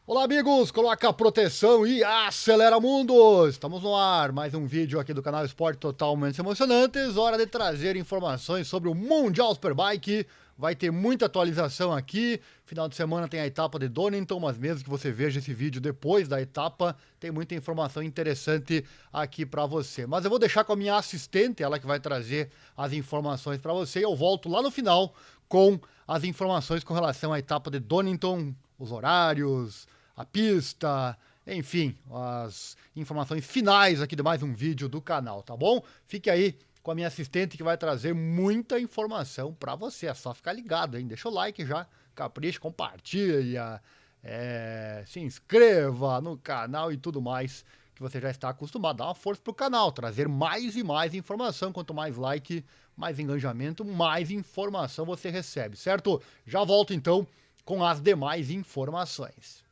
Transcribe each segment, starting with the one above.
Olá, amigos! Coloca a proteção e acelera mundo! Estamos no ar, mais um vídeo aqui do canal Esporte Totalmente Emocionantes. Hora de trazer informações sobre o Mundial Superbike. Vai ter muita atualização aqui. Final de semana tem a etapa de Donington, mas mesmo que você veja esse vídeo depois da etapa, tem muita informação interessante aqui para você. Mas eu vou deixar com a minha assistente, ela que vai trazer as informações para você. E eu volto lá no final com as informações com relação à etapa de Donington, os horários, a pista, enfim, as informações finais aqui de mais um vídeo do canal, tá bom? Fique aí com a minha assistente que vai trazer muita informação para você. É só ficar ligado, hein? Deixa o like já, capricha, compartilha, se inscreva no canal e tudo mais que você já está acostumado. Dá uma força pro canal, trazer mais e mais informação. Quanto mais like, mais engajamento, mais informação você recebe, certo? Já volto então com as demais informações.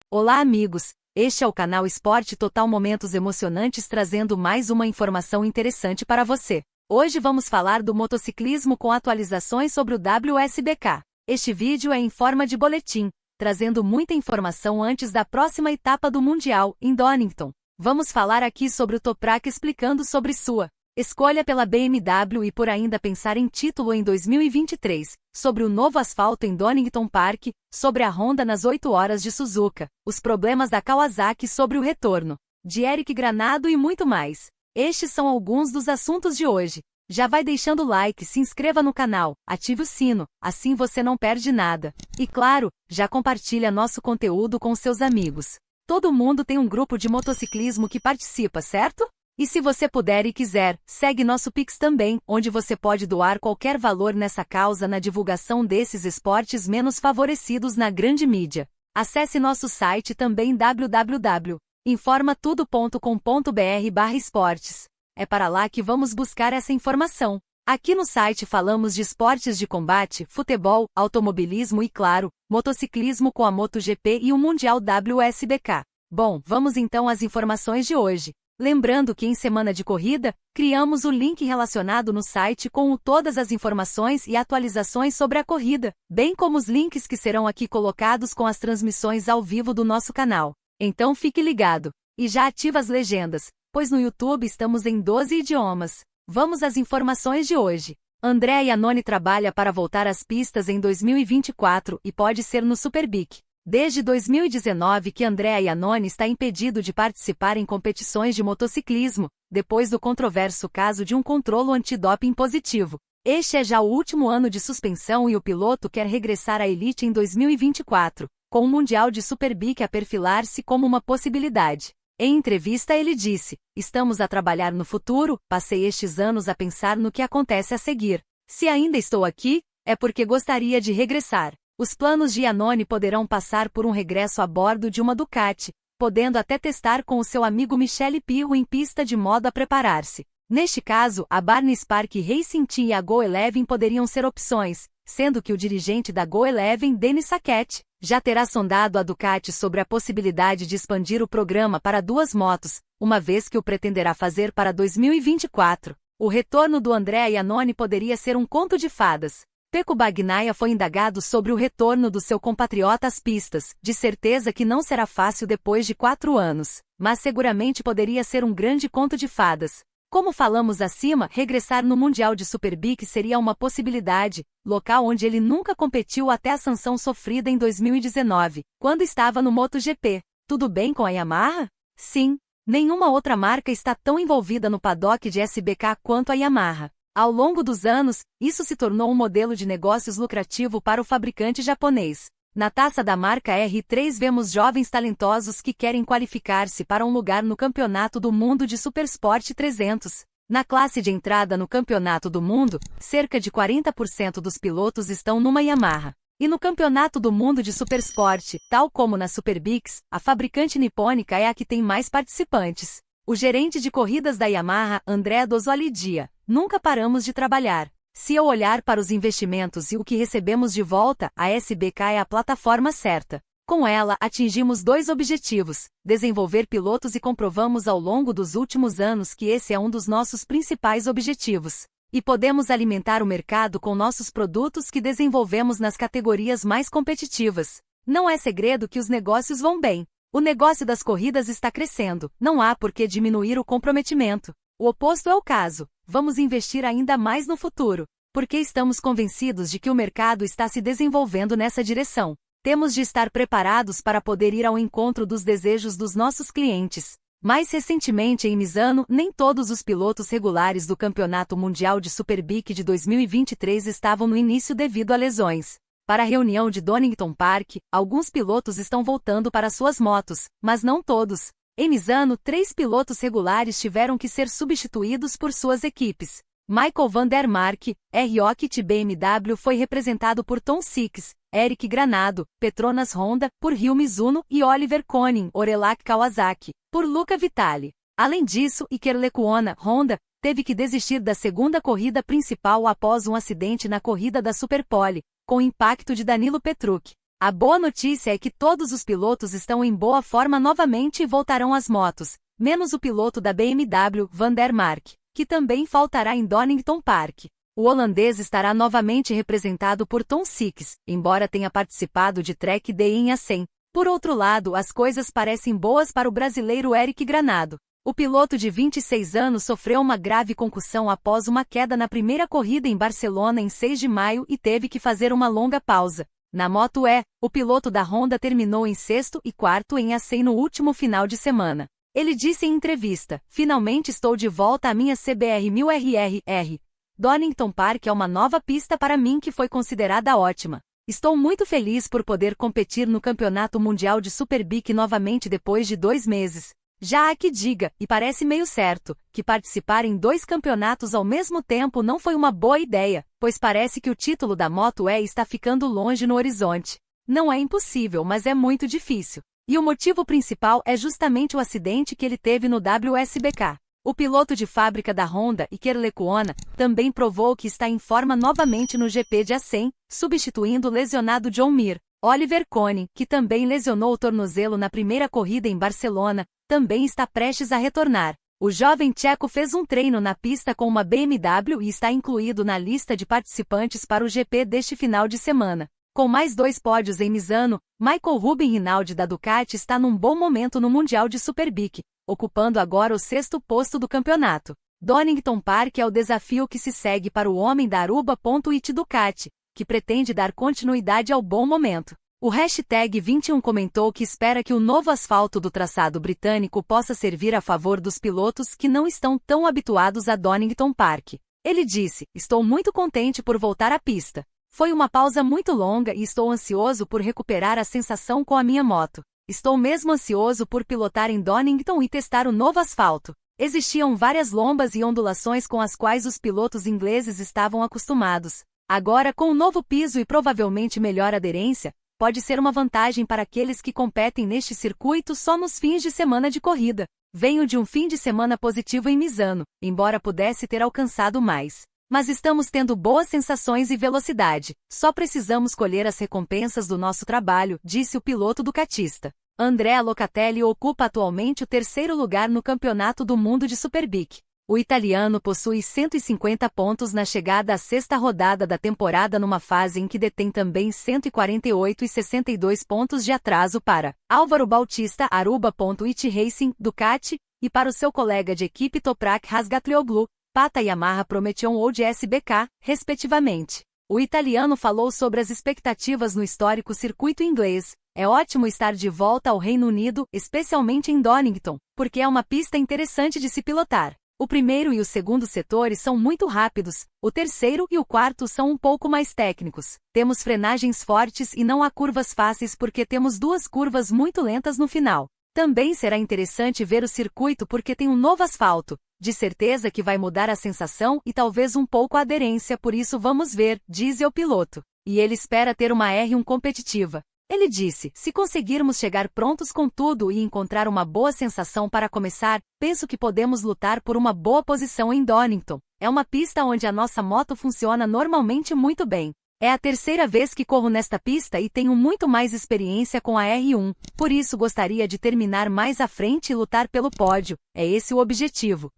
Olá, amigos! Este é o canal Esporte Total, momentos emocionantes, trazendo mais uma informação interessante para você. Hoje vamos falar do motociclismo com atualizações sobre o WSBK. Este vídeo é em forma de boletim, trazendo muita informação antes da próxima etapa do Mundial, em Donington. Vamos falar aqui sobre o Toprak, explicando sobre sua escolha pela BMW e por ainda pensar em título em 2023, sobre o novo asfalto em Donington Park, sobre a Honda nas 8 horas de Suzuka, os problemas da Kawasaki sobre o retorno de Eric Granado e muito mais. Estes são alguns dos assuntos de hoje. Já vai deixando o like, se inscreva no canal, ative o sino, assim você não perde nada. E claro, já compartilha nosso conteúdo com seus amigos. Todo mundo tem um grupo de motociclismo que participa, certo? E se você puder e quiser, segue nosso Pix também, onde você pode doar qualquer valor nessa causa na divulgação desses esportes menos favorecidos na grande mídia. Acesse nosso site também www.informatudo.com.br/esportes. É para lá que vamos buscar essa informação. Aqui no site falamos de esportes de combate, futebol, automobilismo e, claro, motociclismo com a MotoGP e o Mundial WSBK. Bom, vamos então às informações de hoje. Lembrando que em semana de corrida, criamos o link relacionado no site com todas as informações e atualizações sobre a corrida, bem como os links que serão aqui colocados com as transmissões ao vivo do nosso canal. Então fique ligado. E já ativa as legendas, pois no YouTube estamos em 12 idiomas. Vamos às informações de hoje. Andrea Iannone trabalha para voltar às pistas em 2024 e pode ser no Superbike. Desde 2019 que Andrea Iannone está impedido de participar em competições de motociclismo, depois do controverso caso de um controlo antidoping positivo. Este é já o último ano de suspensão e o piloto quer regressar à elite em 2024, com o Mundial de Superbike a perfilar-se como uma possibilidade. Em entrevista ele disse: "Estamos a trabalhar no futuro, passei estes anos a pensar no que acontece a seguir. Se ainda estou aqui, é porque gostaria de regressar." Os planos de Iannone poderão passar por um regresso a bordo de uma Ducati, podendo até testar com o seu amigo Michele Pirro em pista de modo a preparar-se. Neste caso, a Barnes Park Racing Team e a Go Eleven poderiam ser opções, sendo que o dirigente da Go Eleven, Denis Saquet, já terá sondado a Ducati sobre a possibilidade de expandir o programa para 2 motos, uma vez que o pretenderá fazer para 2024. O retorno do Andrea Iannone poderia ser um conto de fadas. Pecco Bagnaia foi indagado sobre o retorno do seu compatriota às pistas, de certeza que não será fácil depois de 4 anos, mas seguramente poderia ser um grande conto de fadas. Como falamos acima, regressar no Mundial de Superbike seria uma possibilidade, local onde ele nunca competiu até a sanção sofrida em 2019, quando estava no MotoGP. Tudo bem com a Yamaha? Sim. Nenhuma outra marca está tão envolvida no paddock de SBK quanto a Yamaha. Ao longo dos anos, isso se tornou um modelo de negócios lucrativo para o fabricante japonês. Na taça da marca R3 vemos jovens talentosos que querem qualificar-se para um lugar no Campeonato do Mundo de Supersport 300. Na classe de entrada no Campeonato do Mundo, cerca de 40% dos pilotos estão numa Yamaha. E no Campeonato do Mundo de Supersport, tal como na Superbikes, a fabricante nipônica é a que tem mais participantes. O gerente de corridas da Yamaha, Andrea Dosolidia: "Nunca paramos de trabalhar. Se eu olhar para os investimentos e o que recebemos de volta, a SBK é a plataforma certa. Com ela, atingimos 2 objetivos: desenvolver pilotos, e comprovamos ao longo dos últimos anos que esse é um dos nossos principais objetivos. E podemos alimentar o mercado com nossos produtos que desenvolvemos nas categorias mais competitivas. Não é segredo que os negócios vão bem. O negócio das corridas está crescendo, não há por que diminuir o comprometimento. O oposto é o caso. Vamos investir ainda mais no futuro, porque estamos convencidos de que o mercado está se desenvolvendo nessa direção. Temos de estar preparados para poder ir ao encontro dos desejos dos nossos clientes. Mais recentemente em Misano, nem todos os pilotos regulares do Campeonato Mundial de Superbike de 2023 estavam no início devido a lesões. Para a reunião de Donington Park, alguns pilotos estão voltando para suas motos, mas não todos. Em Misano, 3 pilotos regulares tiveram que ser substituídos por suas equipes. Michael van der Mark, R-Rocket BMW foi representado por Tom Six, Eric Granado, Petronas Honda, por Ryo Mizuno e Oliver Koenig, Orelac Kawasaki, por Luca Vitali. Além disso, Iker Lecuona, Honda, teve que desistir da segunda corrida principal após um acidente na corrida da Superpole, com impacto de Danilo Petrucci. A boa notícia é que todos os pilotos estão em boa forma novamente e voltarão às motos, menos o piloto da BMW, Van der Mark, que também faltará em Donington Park. O holandês estará novamente representado por Tom Six, embora tenha participado de Track Day em Assen. Por outro lado, as coisas parecem boas para o brasileiro Eric Granado. O piloto de 26 anos sofreu uma grave concussão após uma queda na primeira corrida em Barcelona em 6 de maio e teve que fazer uma longa pausa. Na Moto E, o piloto da Honda terminou em 6º e 4º em Assen no último final de semana. Ele disse em entrevista: "Finalmente estou de volta à minha CBR 1000 RRR. Donington Park é uma nova pista para mim que foi considerada ótima. Estou muito feliz por poder competir no Campeonato Mundial de Superbike novamente depois de 2 meses. Já há que diga, e parece meio certo, que participar em 2 campeonatos ao mesmo tempo não foi uma boa ideia, pois parece que o título da Moto E está ficando longe no horizonte. Não é impossível, mas é muito difícil. E o motivo principal é justamente o acidente que ele teve no WSBK. O piloto de fábrica da Honda, Iker Lecuona, também provou que está em forma novamente no GP de Assen, substituindo o lesionado John Mir. Oliver Koenig, que também lesionou o tornozelo na primeira corrida em Barcelona, também está prestes a retornar. O jovem tcheco fez um treino na pista com uma BMW e está incluído na lista de participantes para o GP deste final de semana. Com mais 2 pódios em Misano, Michael Ruben Rinaldi da Ducati está num bom momento no Mundial de Superbike, ocupando agora o 6º posto do campeonato. Donington Park é o desafio que se segue para o homem da Aruba.it Ducati, que pretende dar continuidade ao bom momento. O hashtag 21 comentou que espera que o novo asfalto do traçado britânico possa servir a favor dos pilotos que não estão tão habituados a Donington Park. Ele disse: "Estou muito contente por voltar à pista. Foi uma pausa muito longa e estou ansioso por recuperar a sensação com a minha moto. Estou mesmo ansioso por pilotar em Donington e testar o novo asfalto. Existiam várias lombas e ondulações com as quais os pilotos ingleses estavam acostumados. Agora, com o novo piso e provavelmente melhor aderência, pode ser uma vantagem para aqueles que competem neste circuito só nos fins de semana de corrida. Venho de um fim de semana positivo em Misano, embora pudesse ter alcançado mais. Mas estamos tendo boas sensações e velocidade. Só precisamos colher as recompensas do nosso trabalho", disse o piloto ducatista. Andrea Locatelli ocupa atualmente o 3º lugar no Campeonato do Mundo de Superbike. O italiano possui 150 pontos na chegada à 6ª rodada da temporada numa fase em que detém também 148 e 62 pontos de atraso para Álvaro Bautista, Aruba.it Racing, Ducati, e para o seu colega de equipe Toprak Razgatlioglu, Pata Yamaha Prometion ou de SBK, respectivamente. O italiano falou sobre as expectativas no histórico circuito inglês. "É ótimo estar de volta ao Reino Unido, especialmente em Donington, porque é uma pista interessante de se pilotar. O primeiro e o segundo setores são muito rápidos, o terceiro e o quarto são um pouco mais técnicos. Temos frenagens fortes e não há curvas fáceis porque temos 2 curvas muito lentas no final. Também será interessante ver o circuito porque tem um novo asfalto. De certeza que vai mudar a sensação e talvez um pouco a aderência, por isso vamos ver", diz o piloto. E ele espera ter uma R1 competitiva. Ele disse: "Se conseguirmos chegar prontos com tudo e encontrar uma boa sensação para começar, penso que podemos lutar por uma boa posição em Donington. É uma pista onde a nossa moto funciona normalmente muito bem. É a 3ª vez que corro nesta pista e tenho muito mais experiência com a R1, por isso gostaria de terminar mais à frente e lutar pelo pódio. É esse o objetivo."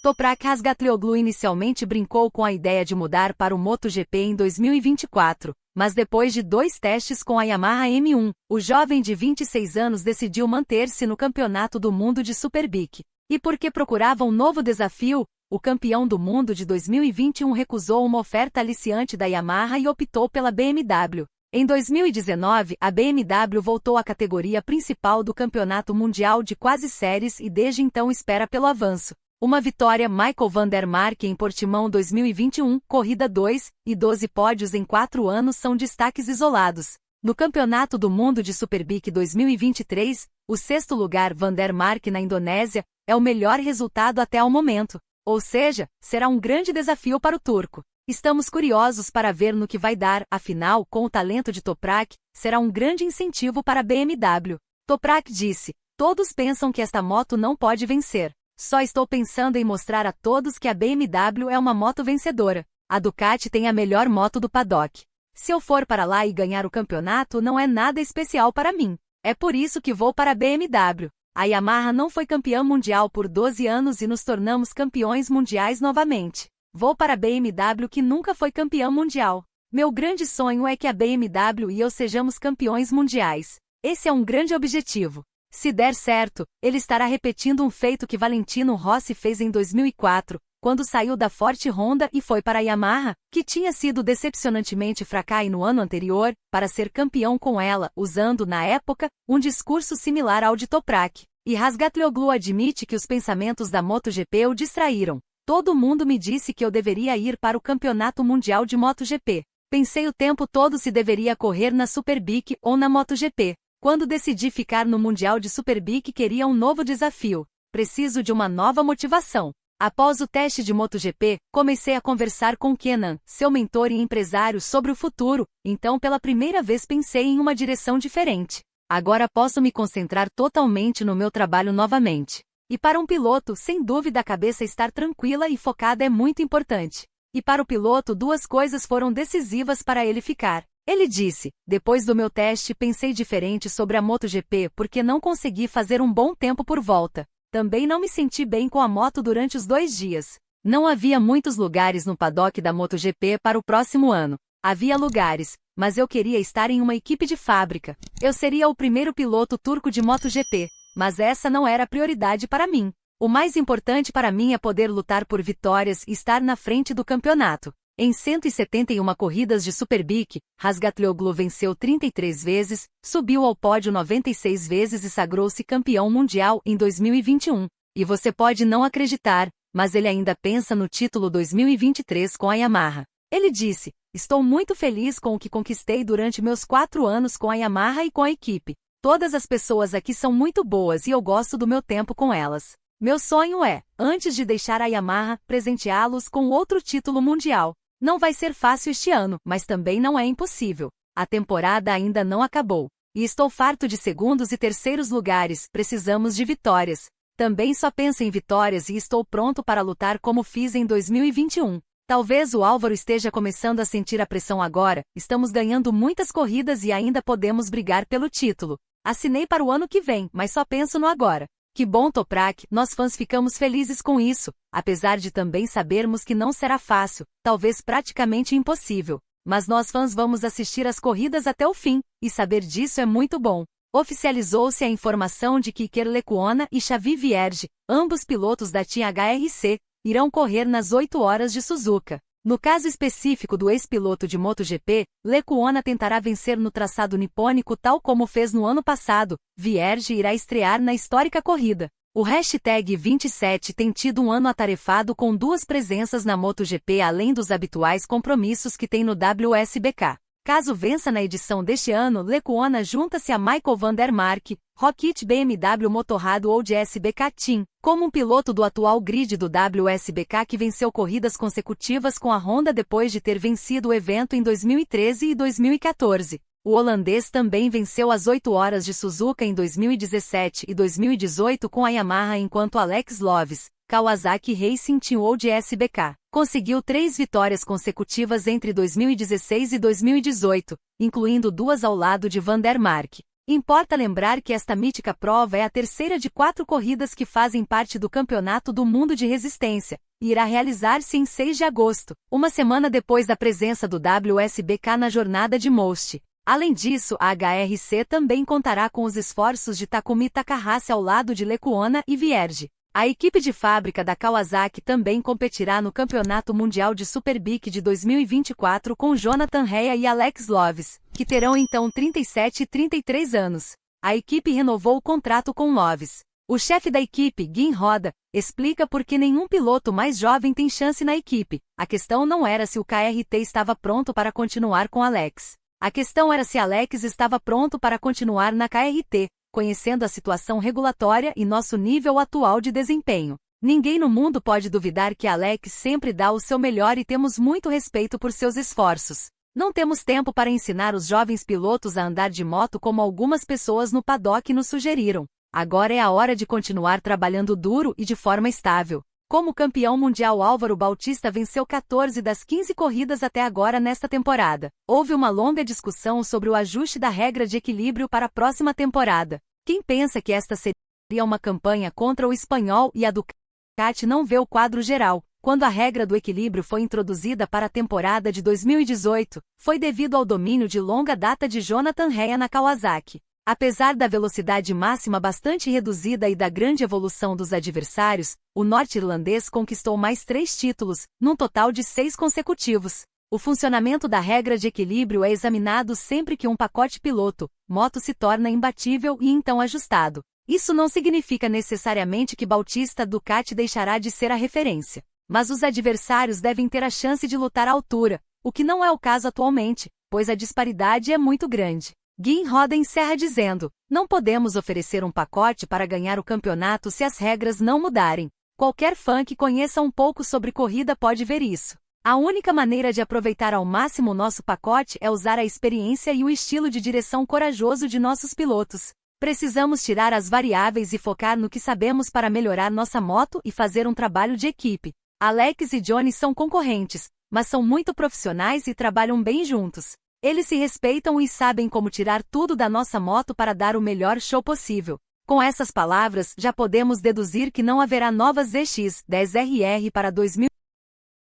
Toprak Razgatlioglu inicialmente brincou com a ideia de mudar para o MotoGP em 2024, mas depois de 2 testes com a Yamaha M1, o jovem de 26 anos decidiu manter-se no Campeonato do Mundo de Superbike. E porque procurava um novo desafio, o campeão do mundo de 2021 recusou uma oferta aliciante da Yamaha e optou pela BMW. Em 2019, a BMW voltou à categoria principal do Campeonato Mundial de Quase Séries e desde então espera pelo avanço. Uma vitória Michael van der Mark em Portimão 2021, corrida 2, e 12 pódios em 4 anos são destaques isolados. No Campeonato do Mundo de Superbike 2023, o 6º lugar van der Mark na Indonésia é o melhor resultado até ao momento. Ou seja, será um grande desafio para o turco. Estamos curiosos para ver no que vai dar, afinal, com o talento de Toprak, será um grande incentivo para a BMW. Toprak disse: "Todos pensam que esta moto não pode vencer. Só estou pensando em mostrar a todos que a BMW é uma moto vencedora. A Ducati tem a melhor moto do paddock. Se eu for para lá e ganhar o campeonato, não é nada especial para mim. É por isso que vou para a BMW. A Yamaha não foi campeã mundial por 12 anos e nos tornamos campeões mundiais novamente. Vou para a BMW que nunca foi campeã mundial. Meu grande sonho é que a BMW e eu sejamos campeões mundiais. Esse é um grande objetivo. Se der certo, ele estará repetindo um feito que Valentino Rossi fez em 2004, quando saiu da Forte Honda e foi para a Yamaha, que tinha sido decepcionantemente fracassada no ano anterior, para ser campeão com ela, usando, na época, um discurso similar ao de Toprak. E Razgatlioglu admite que os pensamentos da MotoGP o distraíram. Todo mundo me disse que eu deveria ir para o Campeonato Mundial de MotoGP. Pensei o tempo todo se deveria correr na Superbike ou na MotoGP. Quando decidi ficar no Mundial de Superbike queria um novo desafio. Preciso de uma nova motivação. Após o teste de MotoGP, comecei a conversar com Kenan, seu mentor e empresário, sobre o futuro, então pela primeira vez pensei em uma direção diferente. Agora posso me concentrar totalmente no meu trabalho novamente. E para um piloto, sem dúvida a cabeça estar tranquila e focada é muito importante. E para o piloto 2 coisas foram decisivas para ele ficar. Ele disse: "Depois do meu teste pensei diferente sobre a MotoGP porque não consegui fazer um bom tempo por volta. Também não me senti bem com a moto durante os 2 dias. Não havia muitos lugares no paddock da MotoGP para o próximo ano. Havia lugares, mas eu queria estar em uma equipe de fábrica. Eu seria o primeiro piloto turco de MotoGP. Mas essa não era a prioridade para mim. O mais importante para mim é poder lutar por vitórias e estar na frente do campeonato." Em 171 corridas de Superbike, Razgatlioglu venceu 33 vezes, subiu ao pódio 96 vezes e sagrou-se campeão mundial em 2021. E você pode não acreditar, mas ele ainda pensa no título 2023 com a Yamaha. Ele disse: "Estou muito feliz com o que conquistei durante meus 4 anos com a Yamaha e com a equipe. Todas as pessoas aqui são muito boas e eu gosto do meu tempo com elas. Meu sonho é, antes de deixar a Yamaha, presenteá-los com outro título mundial. Não vai ser fácil este ano, mas também não é impossível. A temporada ainda não acabou. E estou farto de segundos e terceiros lugares, precisamos de vitórias. Também só penso em vitórias e estou pronto para lutar como fiz em 2021. Talvez o Álvaro esteja começando a sentir a pressão agora, estamos ganhando muitas corridas e ainda podemos brigar pelo título. Assinei para o ano que vem, mas só penso no agora. Que bom, Toprak, nós fãs ficamos felizes com isso, apesar de também sabermos que não será fácil, talvez praticamente impossível. Mas nós fãs vamos assistir às corridas até o fim, e saber disso é muito bom." Oficializou-se a informação de que Iker Lecuona e Xavi Vierge, ambos pilotos da Team HRC, irão correr nas 8 horas de Suzuka. No caso específico do ex-piloto de MotoGP, Lecuona tentará vencer no traçado nipônico tal como fez no ano passado. Vierge irá estrear na histórica corrida. O hashtag 27 tem tido um ano atarefado com 2 presenças na MotoGP além dos habituais compromissos que tem no WSBK. Caso vença na edição deste ano, Lecuona junta-se a Michael van der Mark, Rocket BMW Motorrad ou de SBK Team, como um piloto do atual grid do WSBK que venceu corridas consecutivas com a Honda depois de ter vencido o evento em 2013 e 2014. O holandês também venceu as 8 horas de Suzuka em 2017 e 2018 com a Yamaha enquanto Alex Loves, Kawasaki Racing Team ou de SBK, conseguiu 3 vitórias consecutivas entre 2016 e 2018, incluindo 2 ao lado de van der Mark. Importa lembrar que esta mítica prova é a terceira de 4 corridas que fazem parte do Campeonato do Mundo de Resistência, e irá realizar-se em 6 de agosto, uma semana depois da presença do WSBK na jornada de Most. Além disso, a HRC também contará com os esforços de Takumi Takahashi ao lado de Lecuona e Vierge. A equipe de fábrica da Kawasaki também competirá no Campeonato Mundial de Superbike de 2024 com Jonathan Rea e Alex Loves, que terão então 37 e 33 anos. A equipe renovou o contrato com Loves. O chefe da equipe, Gin Roda, explica por que nenhum piloto mais jovem tem chance na equipe. A questão não era se o KRT estava pronto para continuar com Alex. A questão era se Alex estava pronto para continuar na KRT. Conhecendo a situação regulatória e nosso nível atual de desempenho. Ninguém no mundo pode duvidar que Alex sempre dá o seu melhor e temos muito respeito por seus esforços. Não temos tempo para ensinar os jovens pilotos a andar de moto como algumas pessoas no paddock nos sugeriram. Agora é a hora de continuar trabalhando duro e de forma estável. Como campeão mundial, Álvaro Bautista venceu 14 das 15 corridas até agora nesta temporada. Houve uma longa discussão sobre o ajuste da regra de equilíbrio para a próxima temporada. Quem pensa que esta seria uma campanha contra o espanhol e a Ducati não vê o quadro geral. Quando a regra do equilíbrio foi introduzida para a temporada de 2018, foi devido ao domínio de longa data de Jonathan Rea na Kawasaki. Apesar da velocidade máxima bastante reduzida e da grande evolução dos adversários, o norte-irlandês conquistou mais 3 títulos, num total de 6 consecutivos. O funcionamento da regra de equilíbrio é examinado sempre que um pacote piloto-moto se torna imbatível e então ajustado. Isso não significa necessariamente que Bautista Ducati deixará de ser a referência. Mas os adversários devem ter a chance de lutar à altura, o que não é o caso atualmente, pois a disparidade é muito grande. Gin Roda encerra dizendo: não podemos oferecer um pacote para ganhar o campeonato se as regras não mudarem. Qualquer fã que conheça um pouco sobre corrida pode ver isso. A única maneira de aproveitar ao máximo o nosso pacote é usar a experiência e o estilo de direção corajoso de nossos pilotos. Precisamos tirar as variáveis e focar no que sabemos para melhorar nossa moto e fazer um trabalho de equipe. Alex e Johnny são concorrentes, mas são muito profissionais e trabalham bem juntos. Eles se respeitam e sabem como tirar tudo da nossa moto para dar o melhor show possível. Com essas palavras, já podemos deduzir que não haverá novas ZX-10RR para 2000.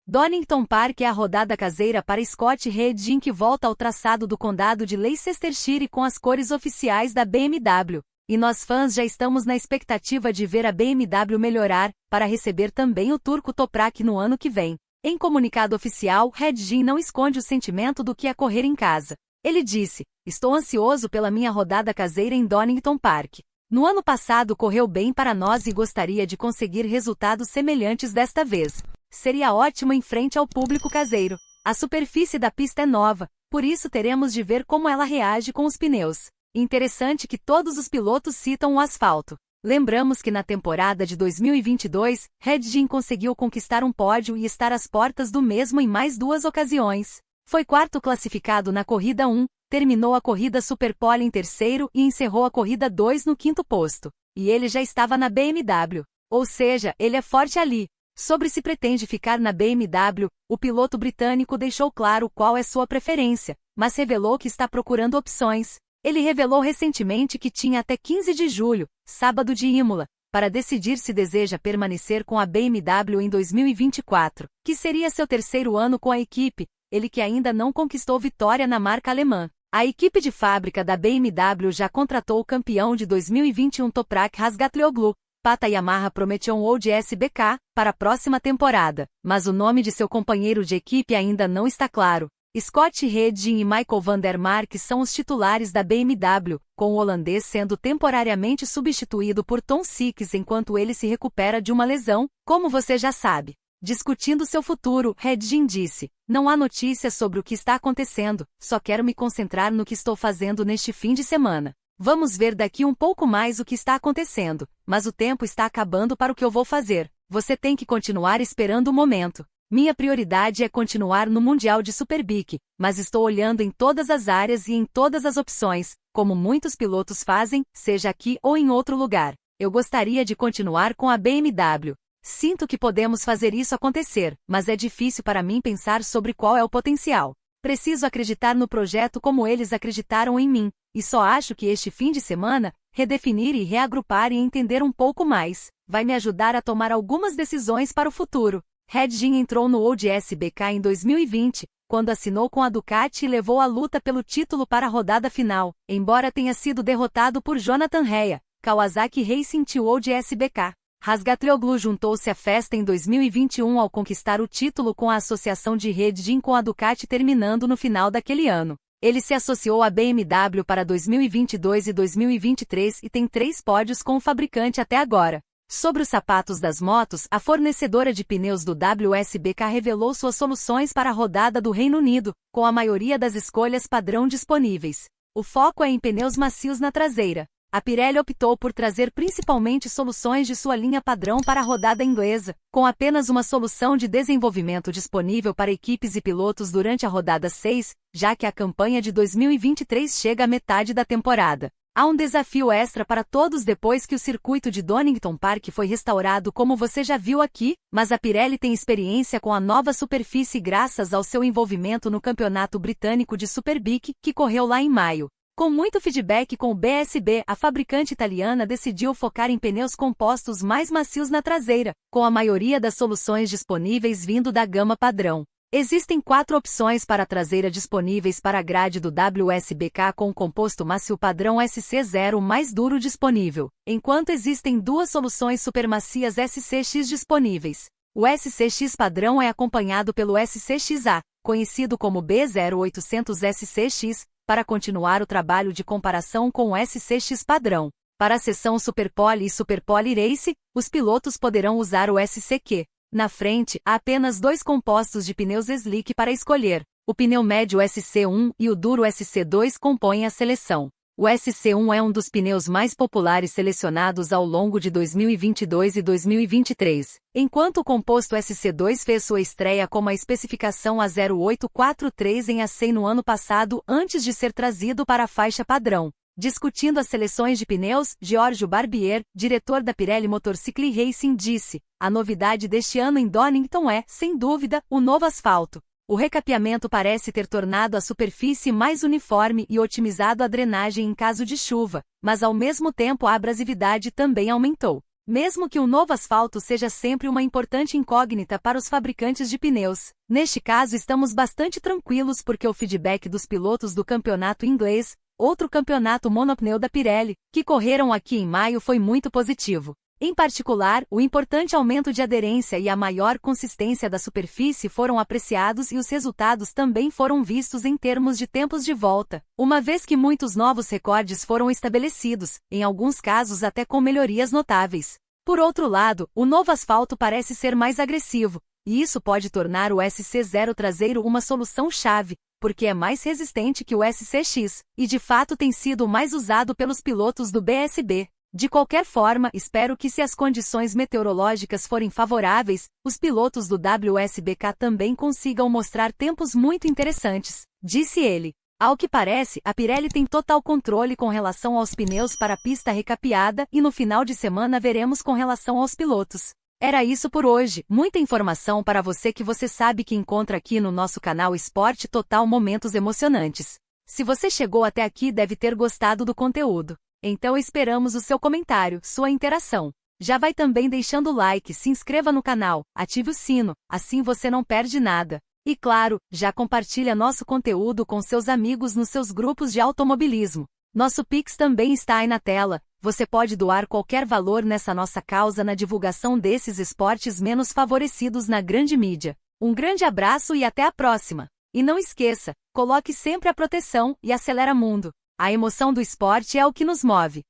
Donington Park é a rodada caseira para Scott Redding, que volta ao traçado do condado de Leicestershire com as cores oficiais da BMW. E nós fãs já estamos na expectativa de ver a BMW melhorar, para receber também o Turco Toprak no ano que vem. Em comunicado oficial, Redding não esconde o sentimento do que é correr em casa. Ele disse: estou ansioso pela minha rodada caseira em Donington Park. No ano passado correu bem para nós e gostaria de conseguir resultados semelhantes desta vez. Seria ótimo em frente ao público caseiro. A superfície da pista é nova, por isso teremos de ver como ela reage com os pneus. Interessante que todos os pilotos citam o asfalto. Lembramos que na temporada de 2022, Redding conseguiu conquistar um pódio e estar às portas do mesmo em mais 2 ocasiões. Foi quarto classificado na corrida 1, terminou a corrida Superpole em terceiro e encerrou a corrida 2 no 5º posto. E ele já estava na BMW. Ou seja, ele é forte ali. Sobre se pretende ficar na BMW, o piloto britânico deixou claro qual é sua preferência, mas revelou que está procurando opções. Ele revelou recentemente que tinha até 15 de julho, sábado de Imola, para decidir se deseja permanecer com a BMW em 2024, que seria seu terceiro ano com a equipe, ele que ainda não conquistou vitória na marca alemã. A equipe de fábrica da BMW já contratou o campeão de 2021 Toprak Razgatlioglu. Pata Yamaha prometeu um Old SBK para a próxima temporada, mas o nome de seu companheiro de equipe ainda não está claro. Scott Redding e Michael van der Mark são os titulares da BMW, com o holandês sendo temporariamente substituído por Tom Six enquanto ele se recupera de uma lesão, como você já sabe. Discutindo seu futuro, Redding disse: não há notícias sobre o que está acontecendo, só quero me concentrar no que estou fazendo neste fim de semana. Vamos ver daqui um pouco mais o que está acontecendo, mas o tempo está acabando para o que eu vou fazer. Você tem que continuar esperando o momento. Minha prioridade é continuar no Mundial de Superbike, mas estou olhando em todas as áreas e em todas as opções, como muitos pilotos fazem, seja aqui ou em outro lugar. Eu gostaria de continuar com a BMW. Sinto que podemos fazer isso acontecer, mas é difícil para mim pensar sobre qual é o potencial. Preciso acreditar no projeto como eles acreditaram em mim, e só acho que este fim de semana, redefinir e reagrupar e entender um pouco mais, vai me ajudar a tomar algumas decisões para o futuro. Redjin entrou no Old SBK em 2020, quando assinou com a Ducati e levou a luta pelo título para a rodada final, embora tenha sido derrotado por Jonathan Rea, Kawasaki Racing Team Old SBK. Razgatlioglu juntou-se à festa em 2021 ao conquistar o título com a associação de Redjin com a Ducati terminando no final daquele ano. Ele se associou à BMW para 2022 e 2023 e tem 3 pódios com o fabricante até agora. Sobre os sapatos das motos, a fornecedora de pneus do WSBK revelou suas soluções para a rodada do Reino Unido, com a maioria das escolhas padrão disponíveis. O foco é em pneus macios na traseira. A Pirelli optou por trazer principalmente soluções de sua linha padrão para a rodada inglesa, com apenas uma solução de desenvolvimento disponível para equipes e pilotos durante a rodada 6, já que a campanha de 2023 chega à metade da temporada. Há um desafio extra para todos depois que o circuito de Donington Park foi restaurado, como você já viu aqui, mas a Pirelli tem experiência com a nova superfície graças ao seu envolvimento no Campeonato Britânico de Superbike, que correu lá em maio. Com muito feedback com o BSB, a fabricante italiana decidiu focar em pneus compostos mais macios na traseira, com a maioria das soluções disponíveis vindo da gama padrão. Existem 4 opções para a traseira disponíveis para a grade do WSBK com o composto macio padrão SC0 mais duro disponível, enquanto existem 2 soluções supermacias SCX disponíveis. O SCX padrão é acompanhado pelo SCXA, conhecido como B0800 SCX, para continuar o trabalho de comparação com o SCX padrão. Para a seção Super Poly e Super Poly Race, os pilotos poderão usar o SCQ. Na frente, há apenas 2 compostos de pneus slick para escolher. O pneu médio SC1 e o duro SC2 compõem a seleção. O SC1 é um dos pneus mais populares selecionados ao longo de 2022 e 2023, enquanto o composto SC2 fez sua estreia como a especificação A0843 em ACEI no ano passado antes de ser trazido para a faixa padrão. Discutindo as seleções de pneus, Giorgio Barbier, diretor da Pirelli Motorcycle Racing, disse: "A novidade deste ano em Donington é, sem dúvida, o novo asfalto. O recapeamento parece ter tornado a superfície mais uniforme e otimizado a drenagem em caso de chuva, mas ao mesmo tempo a abrasividade também aumentou. Mesmo que o novo asfalto seja sempre uma importante incógnita para os fabricantes de pneus, neste caso estamos bastante tranquilos porque o feedback dos pilotos do campeonato inglês, outro campeonato monopneu da Pirelli, que correram aqui em maio foi muito positivo. Em particular, o importante aumento de aderência e a maior consistência da superfície foram apreciados e os resultados também foram vistos em termos de tempos de volta, uma vez que muitos novos recordes foram estabelecidos, em alguns casos até com melhorias notáveis. Por outro lado, o novo asfalto parece ser mais agressivo, e isso pode tornar o SC0 traseiro uma solução-chave, porque é mais resistente que o SCX, e de fato tem sido mais usado pelos pilotos do BSB. De qualquer forma, espero que se as condições meteorológicas forem favoráveis, os pilotos do WSBK também consigam mostrar tempos muito interessantes, disse ele. Ao que parece, a Pirelli tem total controle com relação aos pneus para a pista recapeada e no final de semana veremos com relação aos pilotos. Era isso por hoje, muita informação para você que você sabe que encontra aqui no nosso canal Esporte Total Momentos Emocionantes. Se você chegou até aqui deve ter gostado do conteúdo. Então esperamos o seu comentário, sua interação. Já vai também deixando o like, se inscreva no canal, ative o sino, assim você não perde nada. E claro, já compartilha nosso conteúdo com seus amigos nos seus grupos de automobilismo. Nosso Pix também está aí na tela, você pode doar qualquer valor nessa nossa causa na divulgação desses esportes menos favorecidos na grande mídia. Um grande abraço e até a próxima! E não esqueça, coloque sempre a proteção e acelera mundo. A emoção do esporte é o que nos move.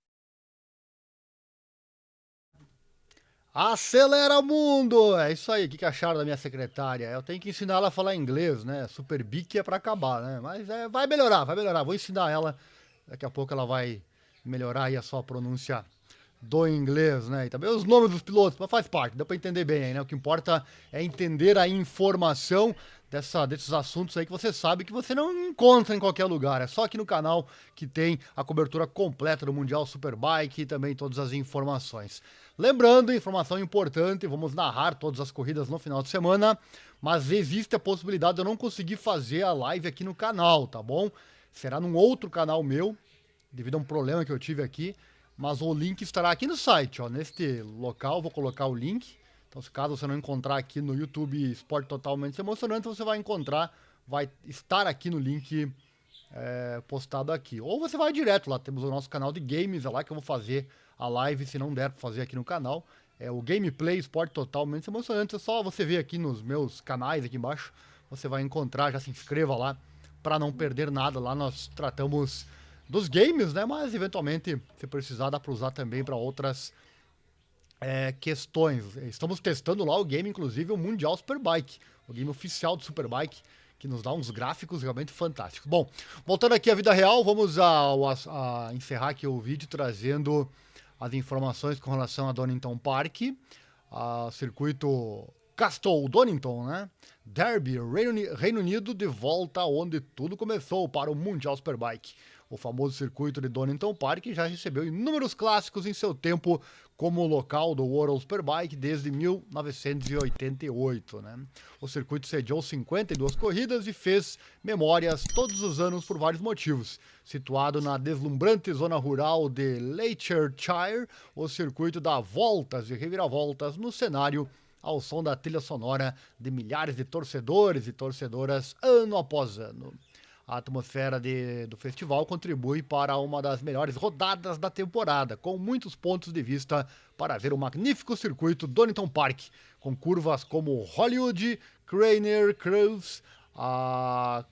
Acelera mundo! É isso aí, o que acharam da minha secretária? Eu tenho que ensinar ela a falar inglês, né? Superbike é pra acabar, né? Mas vai melhorar, vai melhorar. Vou ensinar ela, daqui a pouco ela vai melhorar aí a sua pronúncia do inglês, né? E também os nomes dos pilotos, mas faz parte, dá pra entender bem aí, né? O que importa é entender a informação desses assuntos aí que você sabe que você não encontra em qualquer lugar. É só aqui no canal que tem a cobertura completa do Mundial Superbike e também todas as informações. Lembrando, informação importante, vamos narrar todas as corridas no final de semana, mas existe a possibilidade de eu não conseguir fazer a live aqui no canal, tá bom? Será num outro canal meu, devido a um problema que eu tive aqui, mas o link estará aqui no site, ó, neste local, vou colocar o link. Então, se caso você não encontrar aqui no YouTube Esporte Totalmente Emocionante, você vai encontrar, vai estar aqui no link postado aqui. Ou você vai direto lá, temos o nosso canal de games, é lá que eu vou fazer a live, se não der pra fazer aqui no canal. É o Gameplay Esporte Totalmente Emocionante, é só você ver aqui nos meus canais aqui embaixo, você vai encontrar, já se inscreva lá para não perder nada. Lá nós tratamos dos games, né? Mas eventualmente, se precisar, dá para usar também para outras questões. Estamos testando lá o game, inclusive o Mundial Superbike, o game oficial do Superbike, que nos dá uns gráficos realmente fantásticos. Bom, voltando aqui à vida real, vamos a encerrar aqui o vídeo trazendo as informações com relação a Donington Park, a circuito Castle Donington, né? Derby, Reino Unido, de volta onde tudo começou para o Mundial Superbike. O famoso circuito de Donington Park já recebeu inúmeros clássicos em seu tempo como local do World Superbike desde 1988, né? O circuito sediou 52 corridas e fez memórias todos os anos por vários motivos. Situado na deslumbrante zona rural de Leicestershire, o circuito dá voltas e reviravoltas no cenário ao som da trilha sonora de milhares de torcedores e torcedoras ano após ano. A atmosfera do festival contribui para uma das melhores rodadas da temporada, com muitos pontos de vista para ver o magnífico circuito Donington Park, com curvas como Hollywood, Craner Cruise, a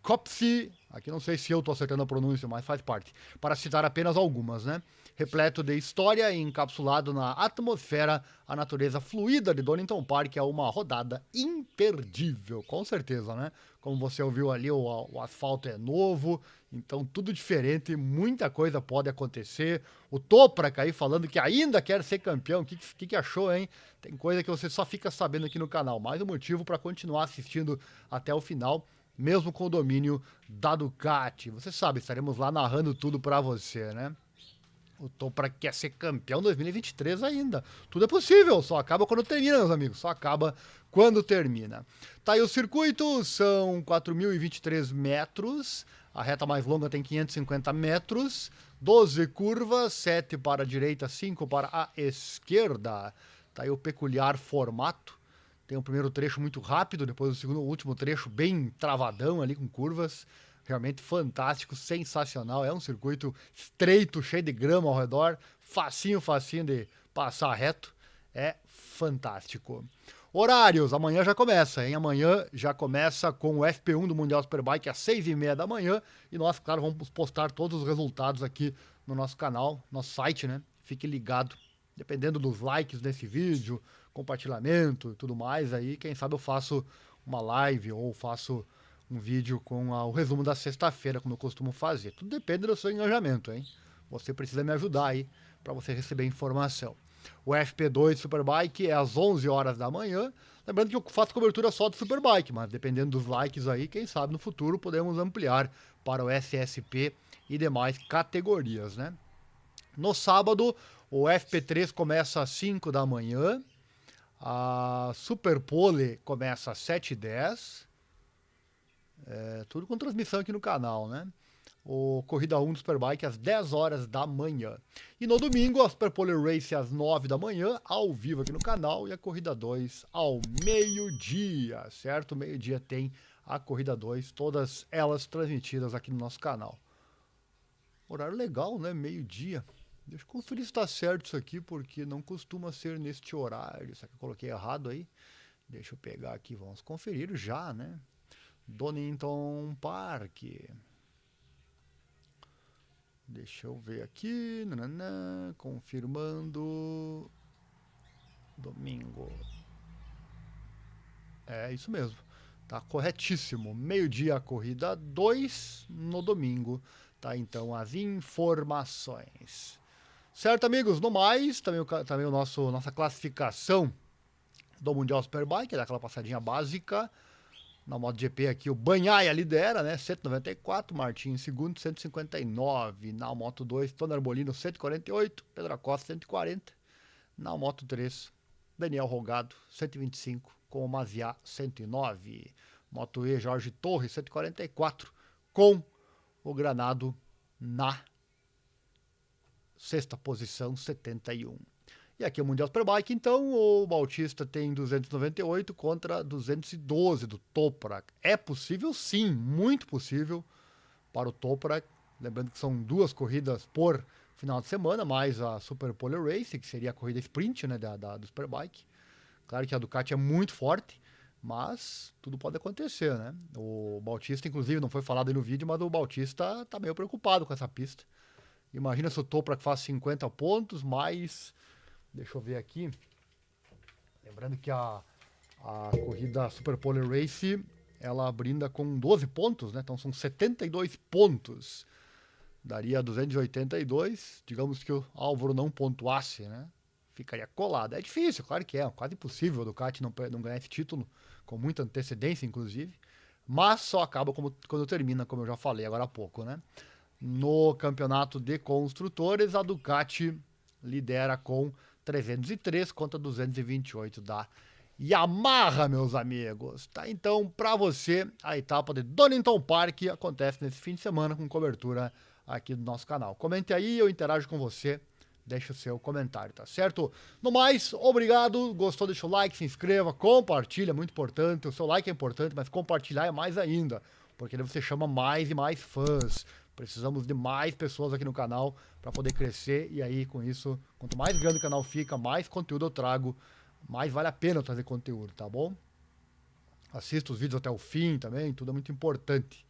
Copsey, aqui não sei se eu estou acertando a pronúncia, mas faz parte, para citar apenas algumas, né? Repleto de história e encapsulado na atmosfera, a natureza fluida de Donington Park é uma rodada imperdível, com certeza, né? Como você ouviu ali, o asfalto é novo, então tudo diferente, muita coisa pode acontecer. O Toprak aí falando que ainda quer ser campeão, o que achou, hein? Tem coisa que você só fica sabendo aqui no canal, mais um motivo para continuar assistindo até o final, mesmo com o domínio da Ducati. Você sabe, estaremos lá narrando tudo para você, né? O Toprak quer ser campeão em 2023 ainda. Tudo é possível, só acaba quando termina, meus amigos. Só acaba quando termina. Tá aí o circuito, são 4.023 metros. A reta mais longa tem 550 metros. 12 curvas, 7 para a direita, 5 para a esquerda. Tá aí o peculiar formato. Tem o primeiro trecho muito rápido, depois o último trecho bem travadão ali com curvas. Realmente fantástico, sensacional. É um circuito estreito, cheio de grama ao redor, facinho de passar reto. É fantástico. Horários, amanhã já começa, hein? Amanhã já começa com o FP1 do Mundial Superbike às 6h30 da manhã. E nós, claro, vamos postar todos os resultados aqui no nosso canal, nosso site, né? Fique ligado. Dependendo dos likes desse vídeo, compartilhamento e tudo mais, aí quem sabe eu faço uma live ou faço um vídeo com o resumo da sexta-feira, como eu costumo fazer. Tudo depende do seu engajamento, hein? Você precisa me ajudar aí para você receber informação. O FP2 Superbike é às 11 horas da manhã. Lembrando que eu faço cobertura só do Superbike, mas dependendo dos likes aí, quem sabe no futuro podemos ampliar para o SSP e demais categorias, né? No sábado, o FP3 começa às 5 da manhã. A Superpole começa às 7h10. Tudo com transmissão aqui no canal, né? O Corrida 1 do Superbike às 10 horas da manhã. E no domingo, a Superpole Race às 9 da manhã, ao vivo aqui no canal, e a Corrida 2 ao meio-dia, certo? Meio-dia tem a Corrida 2, todas elas transmitidas aqui no nosso canal. Horário legal, né? Meio-dia. Deixa eu conferir se está certo isso aqui, porque não costuma ser neste horário. Será que eu coloquei errado aí? Deixa eu pegar aqui, vamos conferir já, né? Donington Park. Deixa eu ver aqui. Nananã, confirmando. Domingo. É isso mesmo. Tá corretíssimo. Meio-dia a corrida 2 no domingo. Tá então as informações. Certo, amigos? No mais, também nossa classificação do Mundial Superbike, daquela passadinha básica. Na MotoGP aqui o Bagnaia lidera, né? 194, Martin em segundo, 159. Na Moto2, Tony Arbolino, 148, Pedro Acosta, 140. Na Moto3, Daniel Rogado, 125, com o Maziá, 109. Moto E, Jorge Torres, 144, com o Granado na sexta posição, 71. E aqui o Mundial Superbike, então, o Bautista tem 298 contra 212 do Toprak. É possível? Sim, muito possível para o Toprak. Lembrando que são 2 corridas por final de semana, mais a Super Pole Race, que seria a corrida sprint, né, do Superbike. Claro que a Ducati é muito forte, mas tudo pode acontecer, né? O Bautista, inclusive, não foi falado aí no vídeo, mas o Bautista tá meio preocupado com essa pista. Imagina se o Toprak faz 50 pontos, mais... Deixa eu ver aqui. Lembrando que a corrida Super Pole Race, ela brinda com 12 pontos, né? Então são 72 pontos. Daria 282. Digamos que o Álvaro não pontuasse, né? Ficaria colado. É difícil, claro que é. Quase impossível a Ducati não ganhar esse título, com muita antecedência, inclusive. Mas só acaba quando termina, como eu já falei agora há pouco, né? No campeonato de construtores, a Ducati lidera com 303 contra 228 da Yamaha, meus amigos. Tá, então, para você, a etapa de Donington Park acontece nesse fim de semana com cobertura aqui do nosso canal. Comente aí, eu interajo com você. Deixa o seu comentário, tá certo? No mais, obrigado. Gostou? Deixa o like, se inscreva, compartilha, muito importante. O seu like é importante, mas compartilhar é mais ainda, porque daí você chama mais e mais fãs. Precisamos de mais pessoas aqui no canal para poder crescer, e aí com isso, quanto mais grande o canal fica, mais conteúdo eu trago, mais vale a pena eu trazer conteúdo, tá bom? Assista os vídeos até o fim também, tudo é muito importante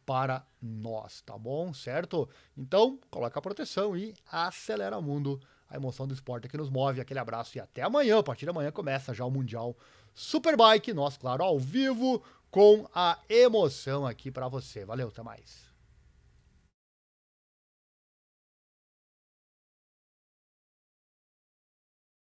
para nós, tá bom? Certo? Então, coloca a proteção e acelera o mundo, a emoção do esporte que nos move. Aquele abraço e até amanhã. A partir de amanhã começa já o Mundial Superbike, nós, claro, ao vivo, com a emoção aqui para você. Valeu, até mais.